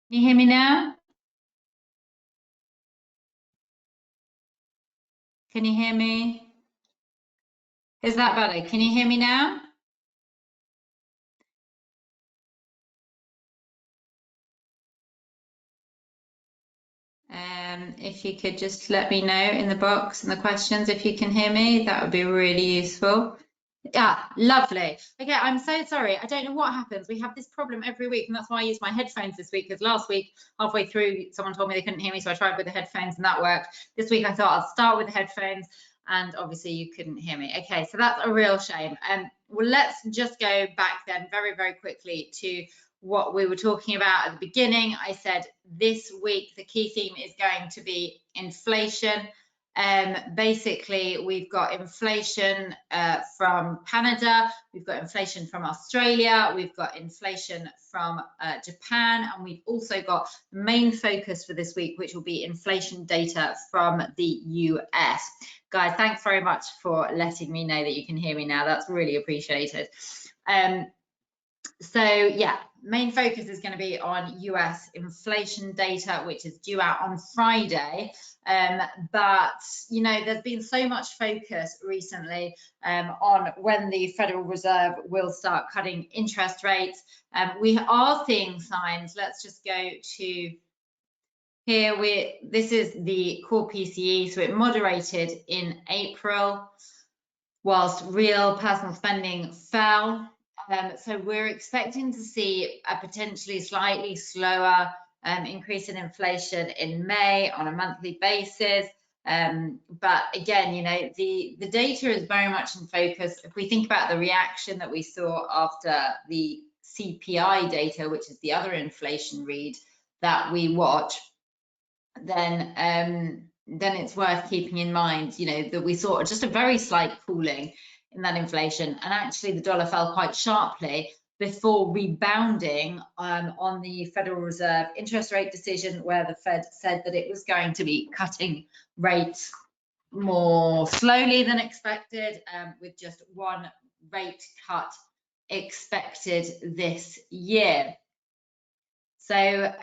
Can you hear me now? Can you hear me? Is that better? Can you hear me now? If you could just let me know in the box and the questions if you can hear me, that would be really useful. Yeah, lovely. Okay, I'm so sorry. I don't know what happens. We have this problem every week, and that's why I used my headphones this week, because last week, halfway through, someone told me they couldn't hear me, so I tried with the headphones and that worked. This week I thought I'll start with the headphones, and obviously you couldn't hear me. Okay, so that's a real shame. Well, let's just go back then very, very quickly to what we were talking about at the beginning. I said this week the key theme is going to be inflation. Basically, we've got inflation from Canada, we've got inflation from Australia, we've got inflation from Japan, and we've also got the main focus for this week, which will be inflation data from the US. Guys, thanks very much for letting me know that you can hear me now. That's really appreciated. So yeah, main focus is going to be on US inflation data, which is due out on Friday. But you know, there's been so much focus recently on when the Federal Reserve will start cutting interest rates. We are seeing signs. Let's just go to here. This is the core PCE, so it moderated in April, whilst real personal spending fell. So we're expecting to see a potentially slightly slower increase in inflation in May on a monthly basis. But again, you know, the data is very much in focus. If we think about the reaction that we saw after the CPI data, which is the other inflation read that we watch, then it's worth keeping in mind, you know, that we saw just a very slight cooling in that inflation, and actually the dollar fell quite sharply before rebounding on the Federal Reserve interest rate decision, where the Fed said that it was going to be cutting rates more slowly than expected, with just one rate cut expected this year. So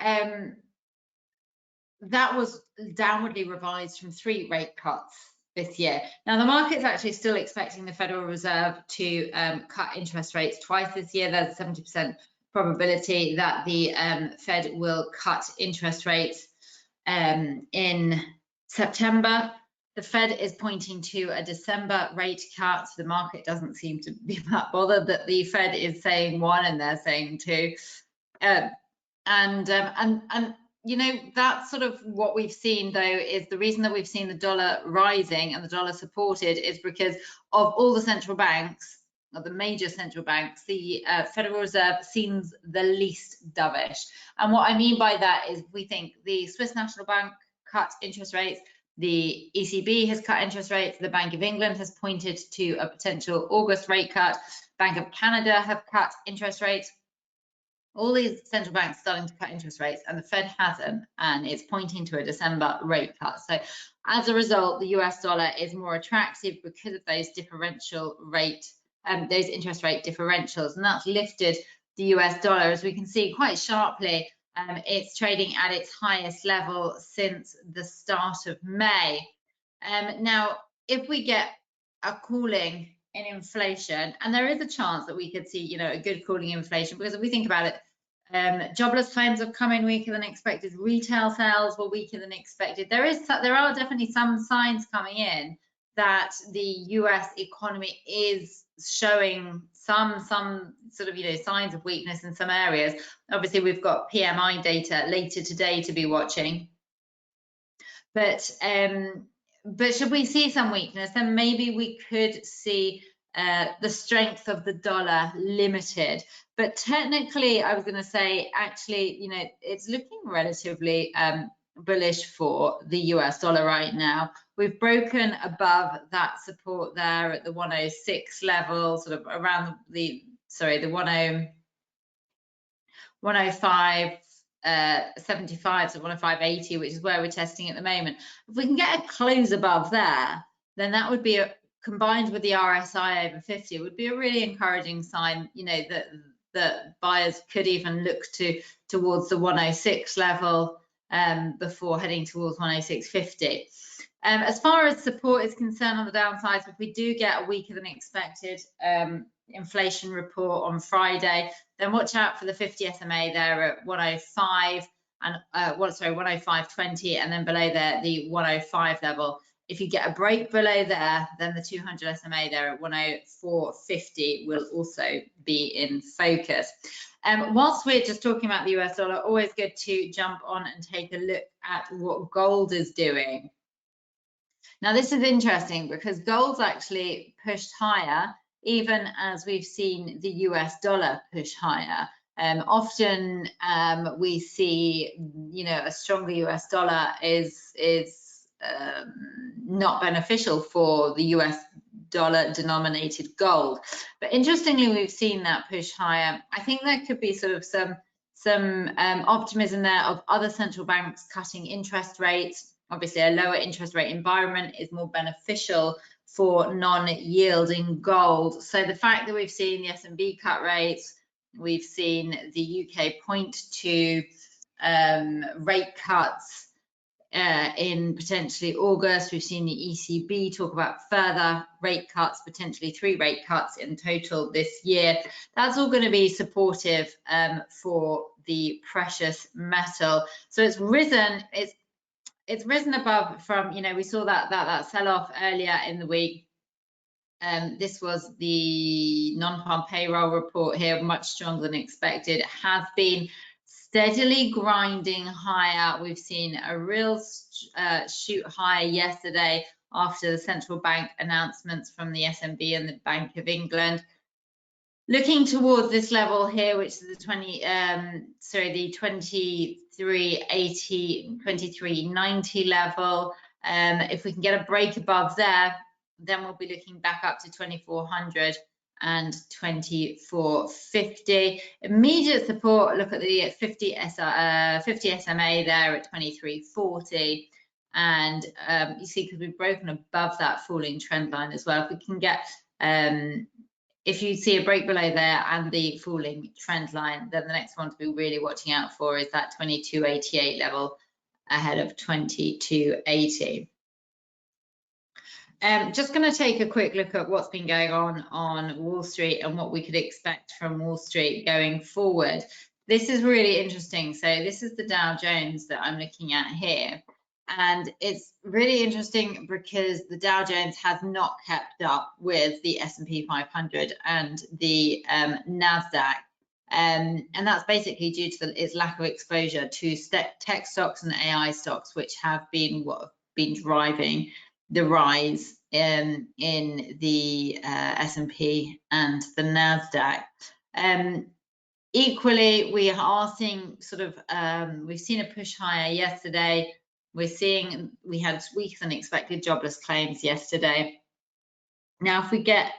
that was downwardly revised from 3 rate cuts this year. Now, the market's actually still expecting the Federal Reserve to cut interest rates twice this year. There's a 70% probability that the Fed will cut interest rates in September. The Fed is pointing to a December rate cut. The market doesn't seem to be that bothered that the Fed is saying 1 and they're saying 2. And you know, that's sort of what we've seen, though, is the reason that we've seen the dollar rising and the dollar supported is because of all the central banks, or the major central banks, the Federal Reserve seems the least dovish. And what I mean by that is we think the Swiss National Bank cut interest rates, the ECB has cut interest rates, the Bank of England has pointed to a potential August rate cut, Bank of Canada have cut interest rates. All these central banks starting to cut interest rates, and the Fed hasn't, and it's pointing to a December rate cut. So as a result, the US dollar is more attractive because of those differential rate, those interest rate differentials, and that's lifted the US dollar, as we can see, quite sharply. It's trading at its highest level since the start of May. Now, if we get a cooling in inflation, and there is a chance that we could see, you know, a good cooling inflation, because if we think about it, jobless claims have come in weaker than expected, retail sales were weaker than expected. There are definitely some signs coming in that the US economy is showing some sort of, you know, signs of weakness in some areas. Obviously, we've got PMI data later today to be watching, but should we see some weakness, then maybe we could see the strength of the dollar limited. But technically, I was going to say, actually, you know, it's looking relatively bullish for the US dollar right now. We've broken above that support there at the 106 level, sort of around the 105. 75, so 105.80, which is where we're testing at the moment. If we can get a close above there, then that would be combined with the RSI over 50, it would be a really encouraging sign, you know, that that buyers could even look towards the 106 level before heading towards 106.50. As far as support is concerned on the downside, if we do get a weaker than expected inflation report on Friday, then watch out for the 50 SMA there at 105 and 105.20, and then below there the 105 level. If you get a break below there, then the 200 SMA there at 104.50 will also be in focus. Whilst we're just talking about the US dollar, always good to jump on and take a look at what gold is doing. Now, this is interesting because gold's actually pushed higher, even as we've seen the US dollar push higher. Often we see, a stronger US dollar is not beneficial for the US dollar denominated gold. But interestingly, we've seen that push higher. I think there could be sort of some optimism there of other central banks cutting interest rates. Obviously, a lower interest rate environment is more beneficial for non-yielding gold. So the fact that we've seen the S&P cut rates, we've seen the UK point to rate cuts in potentially August. We've seen the ECB talk about further rate cuts, potentially 3 rate cuts in total this year. That's all going to be supportive for the precious metal. So it's risen. It's risen above from, we saw that sell-off earlier in the week. This was the non-farm payroll report here, much stronger than expected. It has been steadily grinding higher. We've seen a real shoot higher yesterday after the central bank announcements from the SNB and the Bank of England. Looking towards this level here, which is the 23.90 level. If we can get a break above there, then we'll be looking back up to 2400 and 2450. Immediate support, look at the 50 SMA there at 2340. And you see, because we've broken above that falling trend line as well. If we can get if you see a break below there and the falling trend line, then the next one to be really watching out for is that 2288 level ahead of 2280. Just going to take a quick look at what's been going on Wall Street and what we could expect from Wall Street going forward. This is really interesting. So this is the Dow Jones that I'm looking at here. And it's really interesting because the Dow Jones has not kept up with the S&P 500 and the NASDAQ. And that's basically due to its lack of exposure to tech stocks and AI stocks, which have been what have been driving the rise in the S&P and the NASDAQ. Equally, we are seeing sort of, we've seen a push higher yesterday. We had weaker than expected jobless claims yesterday. Now, if we get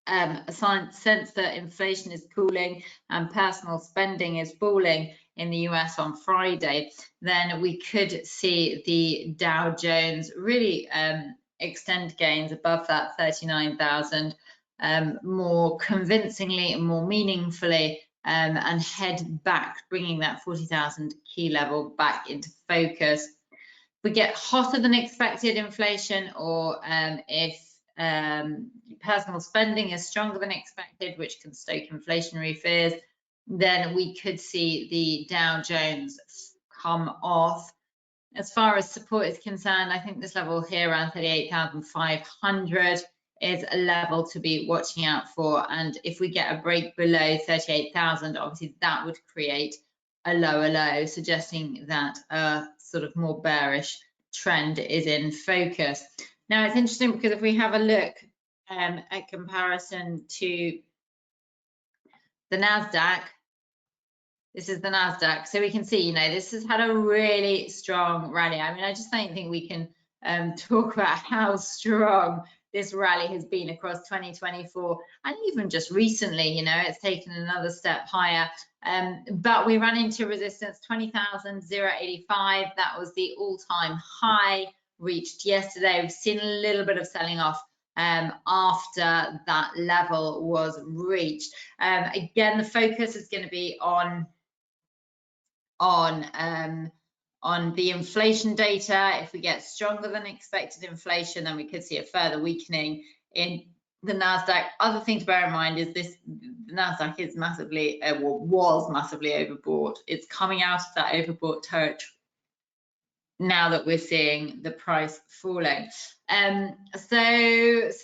a sense that inflation is cooling and personal spending is falling in the US on Friday, then we could see the Dow Jones really extend gains above that 39,000 more convincingly and more meaningfully, and head back, bringing that 40,000 key level back into focus. We get hotter than expected inflation, or if personal spending is stronger than expected, which can stoke inflationary fears, then we could see the Dow Jones come off. As far as support is concerned, I think this level here around 38,500 is a level to be watching out for. And if we get a break below 38,000, obviously that would create a lower low, suggesting that a sort of more bearish trend is in focus. Now, it's interesting because if we have a look at comparison to the NASDAQ, this is the NASDAQ. So we can see, this has had a really strong rally. I mean, I just don't think we can talk about how strong this rally has been across 2024 and even just recently. It's taken another step higher. But we ran into resistance 20,085. That was the all-time high reached yesterday. We've seen a little bit of selling off after that level was reached. Again, the focus is going to be on the inflation data. If we get stronger than expected inflation, then we could see a further weakening in the Nasdaq. Other thing to bear in mind is the Nasdaq is massively, was massively overbought. It's coming out of that overbought territory now that we're seeing the price falling. So if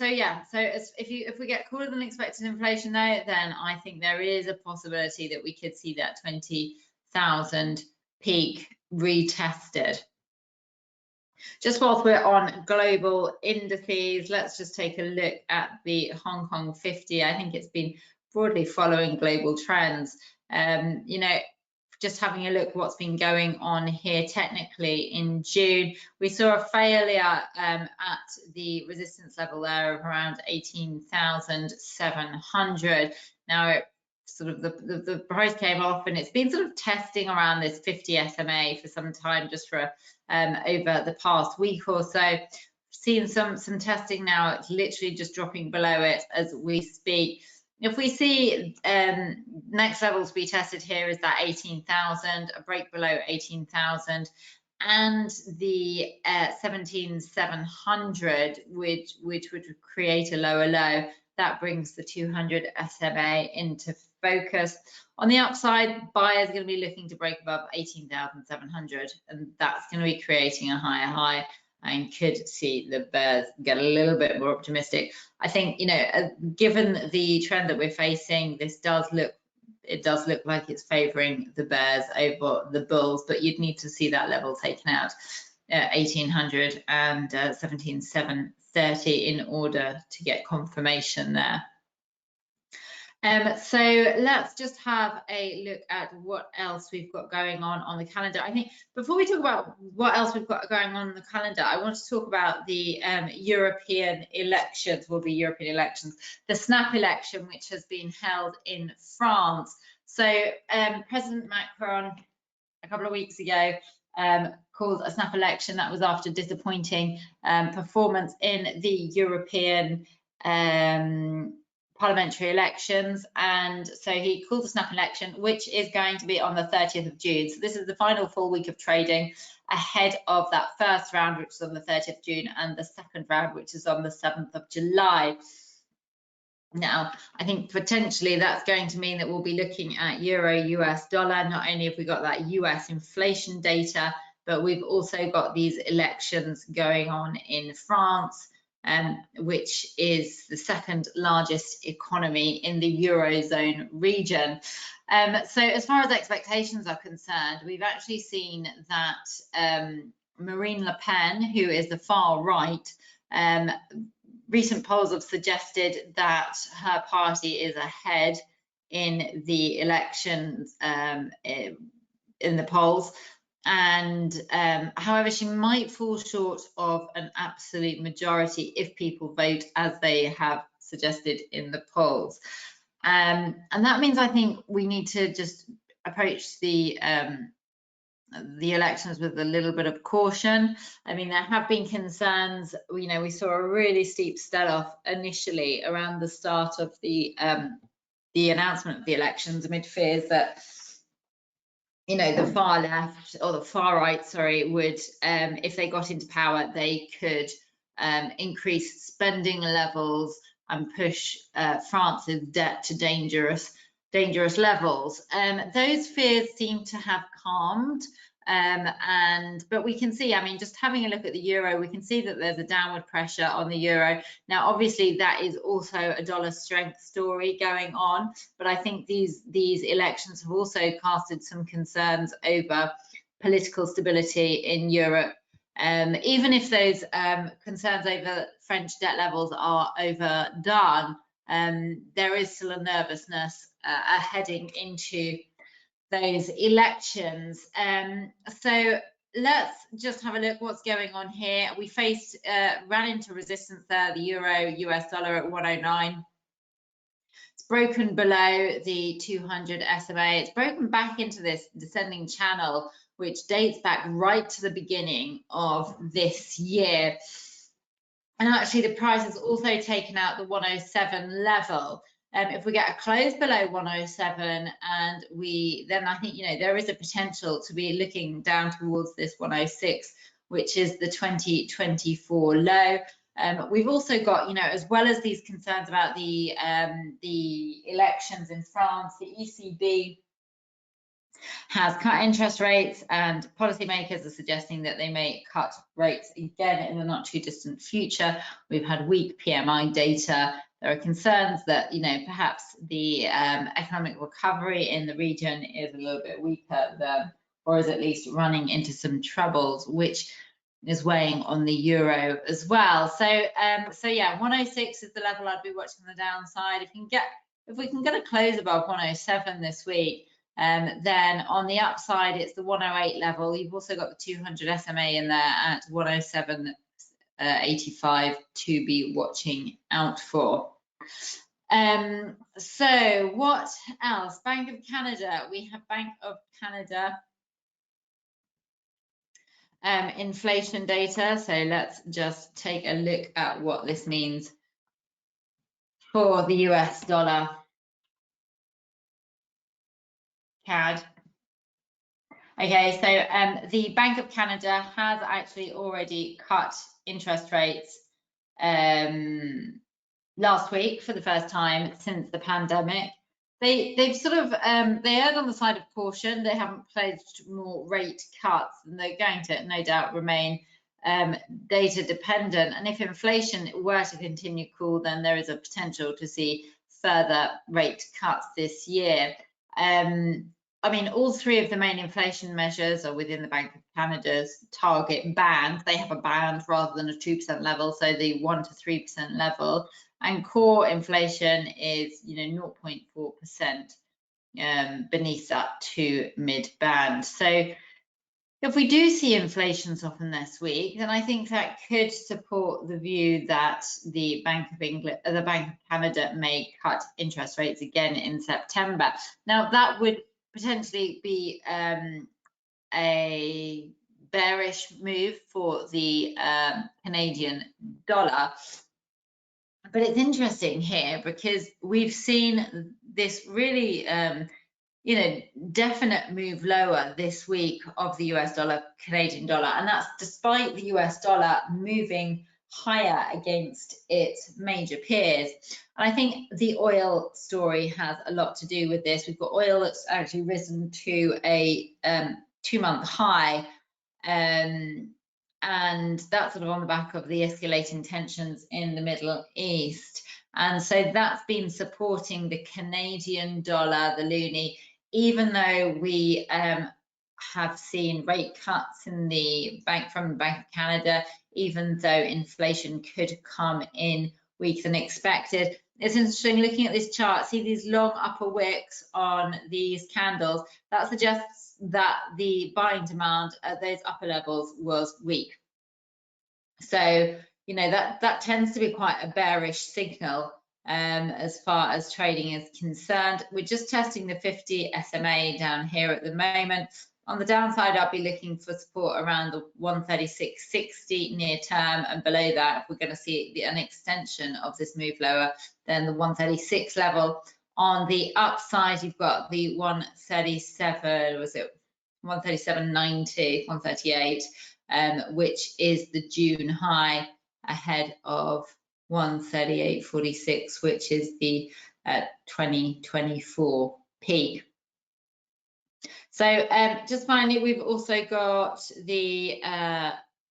we get cooler than expected inflation though, then I think there is a possibility that we could see that 20,000 peak retested. Just whilst we're on global indices, let's just take a look at the Hong Kong 50. I think it's been broadly following global trends. You know, just having a look what's been going on here technically in June, we saw a failure at the resistance level there of around 18,700. Now sort of the price came off and it's been sort of testing around this 50 SMA for some time, just for over the past week or so. Seeing some testing now, it's literally just dropping below it as we speak. If we see next level to be tested here is that 18,000, a break below 18,000, and the 17,700, which would create a lower low. That brings the 200 SMA into focus. On the upside, buyers are going to be looking to break above 18,700, and that's going to be creating a higher high, and could see the bears get a little bit more optimistic. I think, you know, given the trend that we're facing, it does look like it's favoring the bears over the bulls, but you'd need to see that level taken out, 1800 and 17,730, in order to get confirmation there. So let's just have a look at what else we've got going on the calendar. I think before we talk about what else we've got going on the calendar, I want to talk about the European elections, the SNAP election, which has been held in France. So President Macron, a couple of weeks ago, called a SNAP election. That was after disappointing performance in the European parliamentary elections, and so he called a SNAP election, which is going to be on the 30th of June. So this is the final full week of trading ahead of that first round, which is on the 30th of June, and the second round, which is on the 7th of July. Now, I think potentially that's going to mean that we'll be looking at euro US dollar. Not only have we got that US inflation data, but we've also got these elections going on in France, which is the second largest economy in the Eurozone region. So as far as expectations are concerned, we've actually seen that Marine Le Pen, who is the far right, recent polls have suggested that her party is ahead in the elections, in the polls. And however, she might fall short of an absolute majority if people vote as they have suggested in the polls. And that means I think we need to just approach the elections with a little bit of caution. I mean, there have been concerns. You know, we saw a really steep sell-off initially around the start of the announcement of the elections, amid fears that, you know, the far left or the far right, sorry, would, if they got into power, they could increase spending levels and push France's debt to dangerous levels. Those fears seem to have calmed, but we can see, I mean, just having a look at the euro, we can see that there's a downward pressure on the euro. Now, obviously, that is also a dollar strength story going on, but I think these elections have also casted some concerns over political stability in Europe. Even if those concerns over French debt levels are overdone, there is still a nervousness heading into those elections. So let's just have a look what's going on here. We ran into resistance there, the euro US dollar at 109. It's broken below the 200 SMA. It's broken back into this descending channel, which dates back right to the beginning of this year. And actually the price has also taken out the 107 level. If we get a close below 107 and then I think, there is a potential to be looking down towards this 106, which is the 2024 low. We've also got, as well as these concerns about the elections in France, the ECB has cut interest rates, and policymakers are suggesting that they may cut rates again in the not too distant future. We've had weak PMI data. There are concerns that, perhaps the economic recovery in the region is a little bit weaker than, or is at least running into some troubles, which is weighing on the euro as well. So yeah, 106 is the level I'd be watching on the downside. If we can get a close above 107 this week, then on the upside it's the 108 level. You've also got the 200 SMA in there at 107.85 to be watching out for. So what else? Bank of Canada. We have Bank of Canada inflation data. So let's just take a look at what this means for the US dollar CAD. Okay, so the Bank of Canada has actually already cut interest rates last week for the first time since the pandemic. They've sort of they erred on the side of caution. They haven't pledged more rate cuts, and they're going to no doubt remain data dependent. And if inflation were to continue cool, then there is a potential to see further rate cuts this year. I mean, all three of the main inflation measures are within the Bank of Canada's target band. They have a band rather than a 2% level, so the 1 to 3% level. And core inflation is, 0.4% beneath that 2 mid band. So if we do see inflation soften this week, then I think that could support the view that the Bank of Canada may cut interest rates again in September. Now, that would potentially be a bearish move for the Canadian dollar. But it's interesting here because we've seen this really, definite move lower this week of the US dollar, Canadian dollar, and that's despite the US dollar moving higher against its major peers. And I think the oil story has a lot to do with this. We've got oil that's actually risen to a 2-month high, and that's sort of on the back of the escalating tensions in the Middle East. And so that's been supporting the Canadian dollar, the loonie, even though we have seen rate cuts in from the Bank of Canada, even though inflation could come in weaker than expected. It's interesting looking at this chart, see these long upper wicks on these candles. That suggests that the buying demand at those upper levels was weak. So, that tends to be quite a bearish signal as far as trading is concerned. We're just testing the 50 SMA down here at the moment. On the downside, I'll be looking for support around the 136.60 near term, and below that, if we're going to see an extension of this move lower, then the 136 level. On the upside, you've got the 137, was it 137.90, 138, which is the June high, ahead of 138.46, which is the 2024 peak. So just finally, we've also got the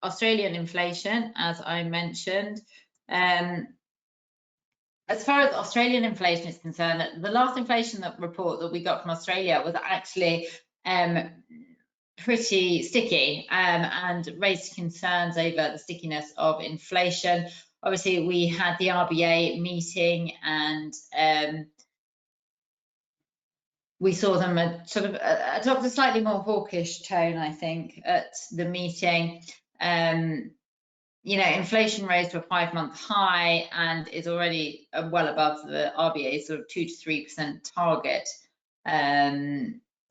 Australian inflation, as I mentioned. As far as Australian inflation is concerned, the last inflation report that we got from Australia was actually pretty sticky and raised concerns over the stickiness of inflation. Obviously, we had the RBA meeting, and we saw them adopt a slightly more hawkish tone, I think, at the meeting. Inflation rose to a 5-month high and is already well above the RBA's sort of 2 to 3% target.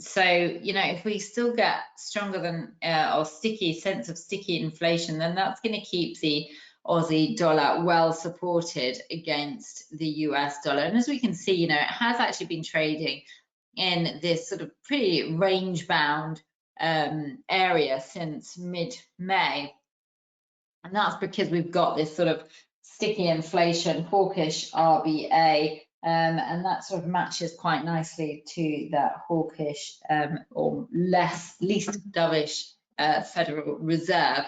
So, if we still get stronger than or sticky sense of sticky inflation, then that's going to keep the Aussie dollar well supported against the US dollar. And as we can see, it has actually been trading in this sort of pretty range bound area since mid-May. And that's because we've got this sort of sticky inflation, hawkish RBA, and that sort of matches quite nicely to that hawkish or least dovish Federal Reserve.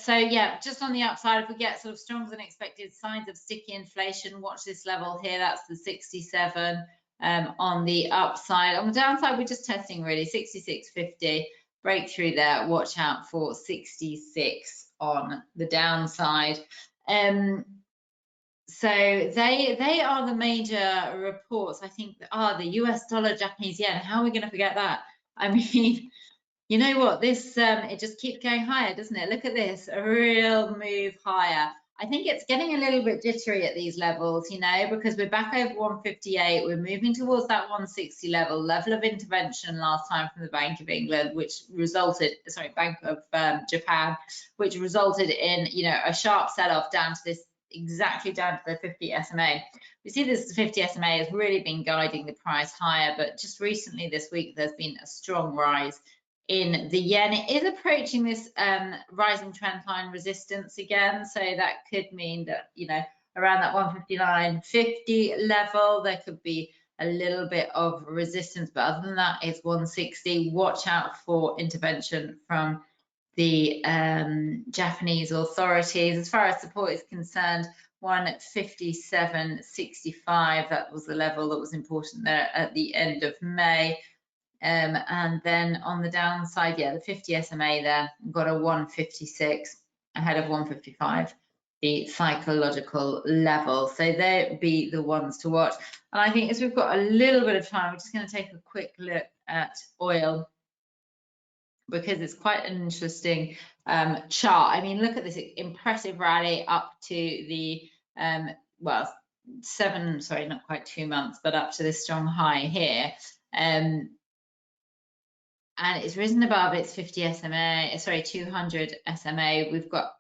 So yeah, just on the upside, if we get sort of stronger than expected signs of sticky inflation, watch this level here. That's the 67 on the upside. On the downside, we're just testing really 66.50. Breakthrough there. Watch out for 66 on the downside. So they are the major reports. I think the US dollar, Japanese yen. How are we going to forget that? I mean, you know what, this it just keeps going higher, doesn't it? Look at this, a real move higher. I think it's getting a little bit jittery at these levels, because we're back over 158. We're moving towards that 160 level of intervention last time from the Bank of England, which resulted, Bank of Japan, which resulted in, a sharp sell-off down to this, exactly down to the 50 SMA. We see this 50 SMA has really been guiding the price higher, but just recently this week, there's been a strong rise in the yen. It is approaching this rising trend line resistance again, so that could mean that around that 159.50 level there could be a little bit of resistance, but other than that it's 160. Watch out for intervention from the Japanese authorities. As far as support is concerned, 157.65, that was the level that was important there at the end of May. And then on the downside, the 50 SMA there, got a 156 ahead of 155, the psychological level. So they'd be the ones to watch. And I think as we've got a little bit of time, we're just going to take a quick look at oil, because it's quite an interesting chart. I mean, look at this impressive rally up to the, not quite 2 months, but up to this strong high here. And it's risen above its 50 SMA, 200 SMA. We've got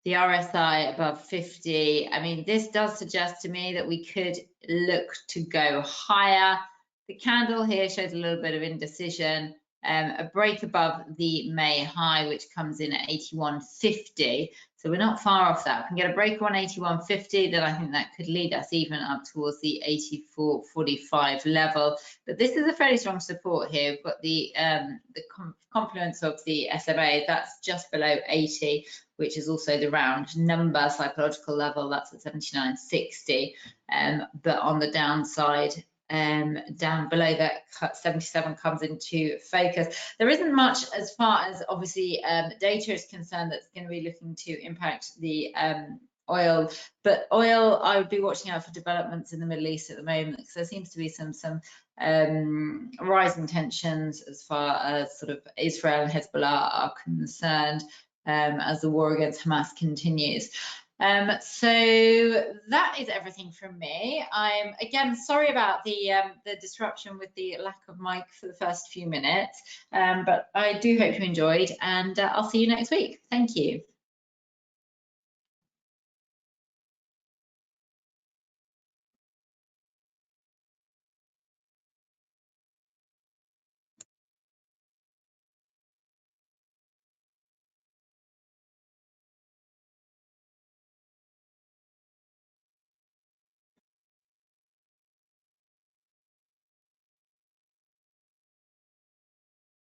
the RSI above 50. I mean, this does suggest to me that we could look to go higher. The candle here shows a little bit of indecision. A break above the May high, which comes in at 81.50. So we're not far off that. If we can get a break on 81.50, then I think that could lead us even up towards the 84.45 level. But this is a fairly strong support here. We've got the confluence of the SMA, that's just below 80, which is also the round number psychological level, that's at 79.60. But on the downside, down below that, 77 comes into focus. There isn't much as far as obviously data is concerned that's going to be looking to impact the oil, but oil, I would be watching out for developments in the Middle East at the moment, because there seems to be some rising tensions as far as sort of Israel and Hezbollah are concerned, as the war against Hamas continues. So that is everything from me. I'm again sorry about the disruption with the lack of mic for the first few minutes, but I do hope you enjoyed, and I'll see you next week. Thank you.